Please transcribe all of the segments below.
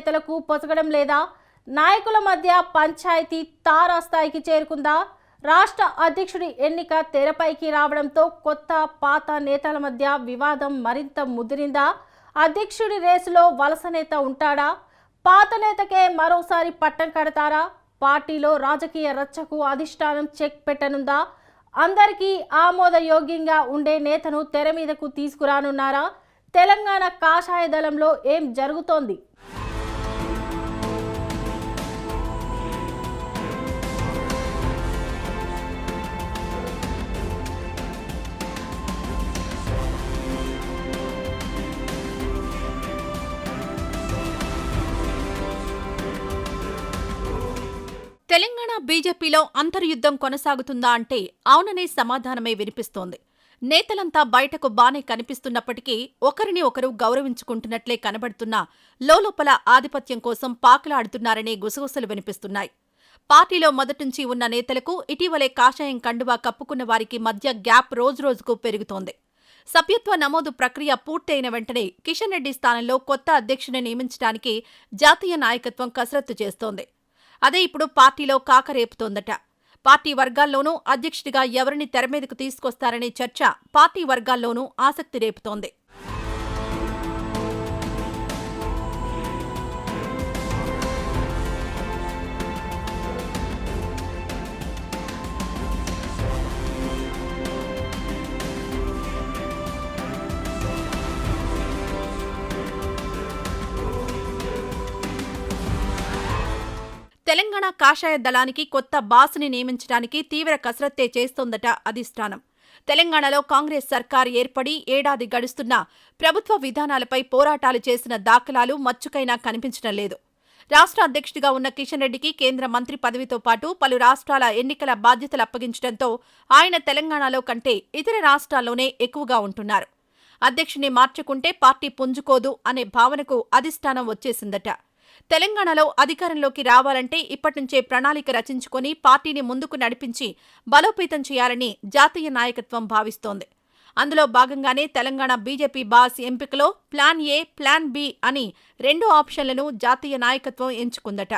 నేతలకు పొసగడం లేదా? నాయకుల మధ్య పంచాయతీ తారాస్థాయికి చేరుకుందా? రాష్ట్ర అధ్యక్షుడి ఎన్నిక తెరపైకి రావడంతో కొత్త పాత నేతల మధ్య వివాదం మరింత ముదిరిందా? అధ్యక్షుడి రేసులో వలస నేత ఉంటాడా? పాత నేతకే మరోసారి పట్టం కడతారా? పార్టీలో రాజకీయ రచ్చకు అధిష్టానం చెక్ పెట్టనుందా? అందరికీ ఆమోదయోగ్యంగా ఉండే నేతను తెర మీదకు తీసుకురానున్నారా? తెలంగాణ కాషాయ దళంలో ఏం జరుగుతోంది? తెలంగాణ బీజేపీలో అంతర్యుద్ధం కొనసాగుతుందా అంటే అవుననే సమాధానమే వినిపిస్తోంది. నేతలంతా బయటకు బానే కనిపిస్తున్నప్పటికీ ఒకరిని ఒకరు గౌరవించుకుంటున్నట్లే కనబడుతున్నా లోలోపల ఆధిపత్యం కోసం పాకులాడుతున్నారనే గుసగుసలు వినిపిస్తున్నాయి. పార్టీలో మొదటినుంచి ఉన్న నేతలకు ఇటీవలే కాషాయం కండువా కప్పుకున్న వారికి మధ్య గ్యాప్ రోజురోజుకు పెరుగుతోంది. సభ్యత్వ నమోదు ప్రక్రియ పూర్తయిన వెంటనే కిషన్ రెడ్డి స్థానంలో కొత్త అధ్యక్షుని నియమించడానికి జాతీయ నాయకత్వం కసరత్తు చేస్తోంది. అదే ఇప్పుడు పార్టీలో కాకరేపుతోందట. పార్టీ వర్గాల్లోనూ అధ్యక్షుడిగా ఎవరిని తెరమీదకు తీసుకొస్తారనే చర్చ పార్టీ వర్గాల్లోనూ ఆసక్తి రేపుతోంది. తెలంగాణ కాషాయ దళానికి కొత్త బాస్ని నియమించడానికి తీవ్ర కసరత్తే చేస్తోందట అధిష్టానం. తెలంగాణలో కాంగ్రెస్ సర్కారు ఏర్పడి ఏడాది గడుస్తున్నా ప్రభుత్వ విధానాలపై పోరాటాలు చేసిన దాఖలాలు మచ్చుకైనా కనిపించడం లేదు. రాష్ట్ర అధ్యక్షుడిగా ఉన్న కిషన్ రెడ్డికి కేంద్ర మంత్రి పదవితో పాటు పలు రాష్ట్రాల ఎన్నికల బాధ్యతలు అప్పగించడంతో ఆయన తెలంగాణలో కంటే ఇతర రాష్ట్రాల్లోనే ఎక్కువగా ఉంటున్నారు. అధ్యక్షుని మార్చుకుంటే పార్టీ పుంజుకోదు అనే భావనకు అధిష్టానం వచ్చేసిందట. తెలంగాణలో అధికారంలోకి రావాలంటే ఇప్పటినుంచే ప్రణాళిక రచించుకొని పార్టీని ముందుకు నడిపించి బలోపేతం చేయాలని జాతీయ నాయకత్వం భావిస్తోంది. అందులో భాగంగానే తెలంగాణ బీజేపీ బాస్ ఎంపికలో ప్లాన్ ఏ, ప్లాన్ బి అని 2 ఆప్షన్లను జాతీయ నాయకత్వం ఎంచుకుందట.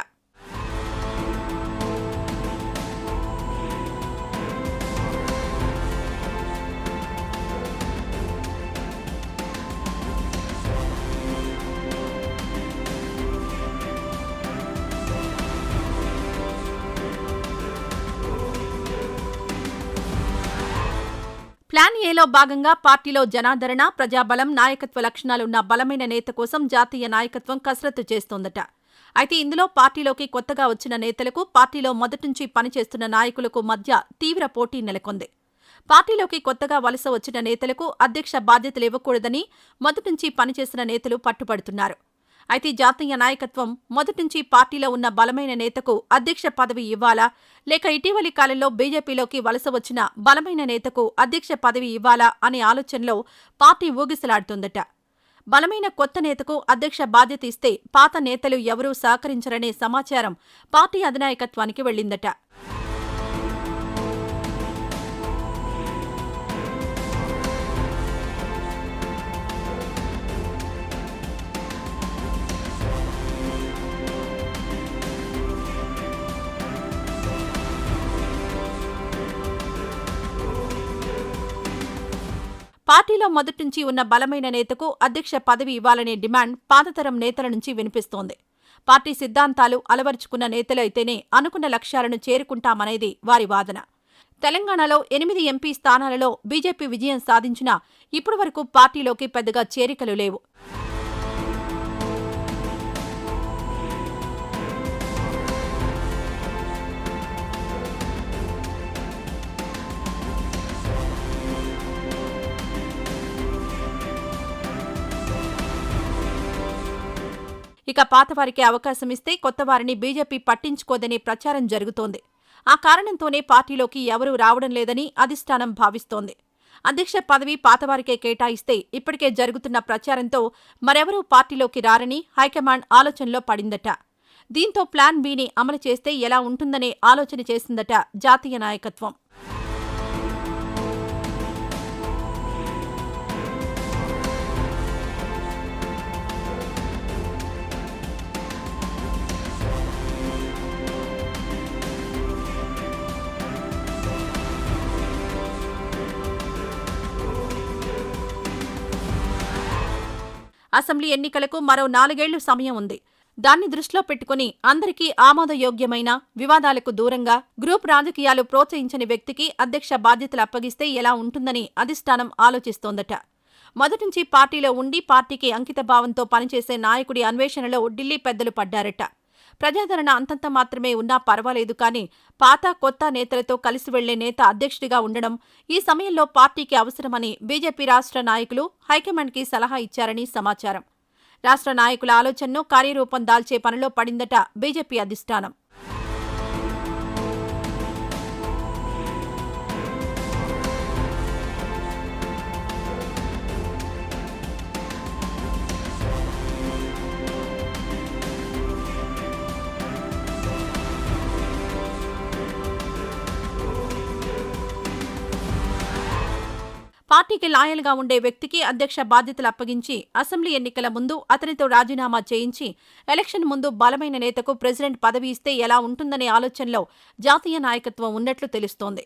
ప్లాన్ ఏలో భాగంగా పార్టీలో జనాదరణ, ప్రజాబలం, నాయకత్వ లక్షణాలున్న బలమైన నేత కోసం జాతీయ నాయకత్వం కసరత్తు చేస్తోందట. అయితే ఇందులో పార్టీలోకి కొత్తగా వచ్చిన నేతలకు, పార్టీలో మొదటినుంచి పనిచేస్తున్న నాయకులకు మధ్య తీవ్ర పోటీ నెలకొంది. పార్టీలోకి కొత్తగా వలస వచ్చిన నేతలకు అధ్యక్ష బాధ్యతలు ఇవ్వకూడదని మొదటినుంచి పనిచేసిన నేతలు పట్టుబడుతున్నారు. అయితే జాతీయ నాయకత్వం మొదటినుంచి పార్టీలో ఉన్న బలమైన నేతకు అధ్యక్ష పదవి ఇవ్వాలా, లేక ఇటీవలి కాలంలో బీజేపీలోకి వలస వచ్చిన బలమైన నేతకు అధ్యక్ష పదవి ఇవ్వాలా అనే ఆలోచనలో పార్టీ ఊగిసలాడుతోందట. బలమైన కొత్త నేతకు అధ్యక్ష బాధ్యత ఇస్తే పాత నేతలు ఎవరూ సహకరించరనే సమాచారం పార్టీ అధినాయకత్వానికి వెళ్లిందట. పార్టీలో మొదటినుంచి ఉన్న బలమైన నేతకు అధ్యక్ష పదవి ఇవ్వాలనే డిమాండ్ పాతతరం నేతల నుంచి వినిపిస్తోంది. పార్టీ సిద్ధాంతాలు అలవర్చుకున్న నేతలైతేనే అనుకున్న లక్ష్యాలను చేరుకుంటామనేది వారి వాదన. తెలంగాణలో 8 ఎంపీ స్థానాలలో బీజేపీ విజయం సాధించినా ఇప్పటివరకు పార్టీలోకి పెద్దగా చేరికలు లేవు. ఇక పాతవారికి అవకాశమిస్తే కొత్తవారిని బీజేపీ పట్టించుకోదనే ప్రచారం జరుగుతోంది. ఆ కారణంతోనే పార్టీలోకి ఎవరూ రావడం లేదని అధిష్టానం భావిస్తోంది. అధ్యక్ష పదవి పాతవారికే కేటాయిస్తే ఇప్పటికే జరుగుతున్న ప్రచారంతో మరెవరూ పార్టీలోకి రారని హైకమాండ్ ఆలోచనలో పడిందట. దీంతో ప్లాన్ బిని అమలు చేస్తే ఎలా ఉంటుందనే ఆలోచన చేసిందట జాతీయ నాయకత్వం. అసెంబ్లీ ఎన్నికలకు మరో 4 ఏళ్లు సమయం ఉంది. దాన్ని దృష్టిలో పెట్టుకుని అందరికీ ఆమోదయోగ్యమైన, వివాదాలకు దూరంగా, గ్రూప్ రాజకీయాలు ప్రోత్సహించని వ్యక్తికి అధ్యక్ష బాధ్యతలు అప్పగిస్తే ఎలా ఉంటుందని అధిష్టానం ఆలోచిస్తోందట. మొదటినుంచి పార్టీలో ఉండి పార్టీకి అంకితభావంతో పనిచేసే నాయకుడి అన్వేషణలో ఢిల్లీ పెద్దలు పడ్డారట. ప్రజాదరణ అంతంత మాత్రమే ఉన్నా పర్వాలేదు కానీ పాత కొత్త నేతలతో కలిసి వెళ్లే నేత అధ్యక్షుడిగా ఉండడం ఈ సమయంలో పార్టీకి అవసరమని బీజేపీ రాష్ట్ర నాయకులు హైకమాండ్కి సలహా ఇచ్చారని సమాచారం. రాష్ట్ర నాయకుల ఆలోచనను కార్యరూపం దాల్చే పనిలో పడిందట బీజేపీ అధిష్టానం. పార్టీకి లాయల్గా ఉండే వ్యక్తికి అధ్యక్ష బాధ్యతలు అప్పగించి అసెంబ్లీ ఎన్నికల ముందు అతనితో రాజీనామా చేయించి ఎలక్షన్ ముందు బలమైన నేతకు ప్రెసిడెంట్ పదవి ఇస్తే ఎలా ఉంటుందనే ఆలోచనలో జాతీయ నాయకత్వం ఉన్నట్లు తెలుస్తోంది.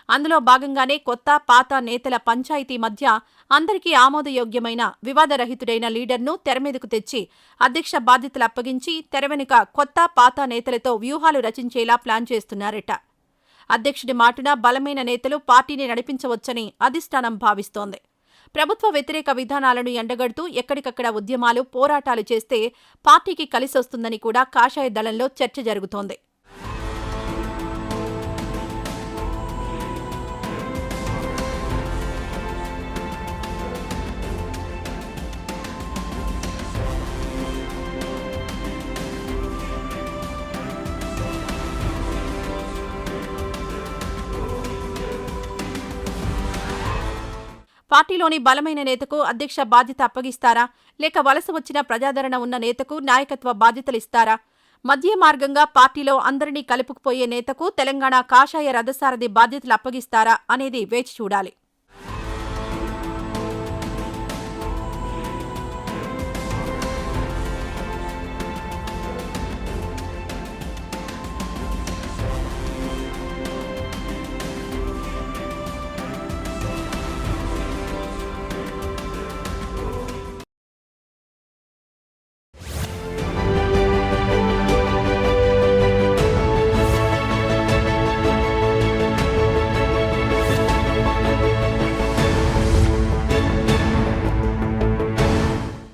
అందులో భాగంగానే కొత్త పాత నేతల పంచాయతీ మధ్య అందరికీ ఆమోదయోగ్యమైన, వివాదరహితుడైన లీడర్ను తెరమీదకు తెచ్చి అధ్యక్ష బాధ్యతలు అప్పగించి తెరవెనుక కొత్త పాత నేతలతో వ్యూహాలు రచించేలా ప్లాన్ చేస్తున్నారట. అధ్యక్షుడి మాటున బలమైన నేతలు పార్టీని నడిపించవచ్చని అధిష్టానం భావిస్తోంది. ప్రభుత్వ వ్యతిరేక విధానాలను ఎండగడుతూ ఎక్కడికక్కడ ఉద్యమాలు, పోరాటాలు చేస్తే పార్టీకి కలిసొస్తుందని కూడా కాషాయ దళంలో చర్చ జరుగుతోంది. పార్టీలోని బలమైన నేతకు అధ్యక్ష బాధ్యత అప్పగిస్తారా, లేక వలస వచ్చిన ప్రజాదరణ ఉన్న నేతకు నాయకత్వ బాధ్యతలిస్తారా? మధ్య మార్గంగా పార్టీలో అందరినీ కలుపుకుపోయే నేతకు తెలంగాణ కాషాయ రథసారథి బాధ్యతలు అప్పగిస్తారా అనేది వేచి చూడాలి.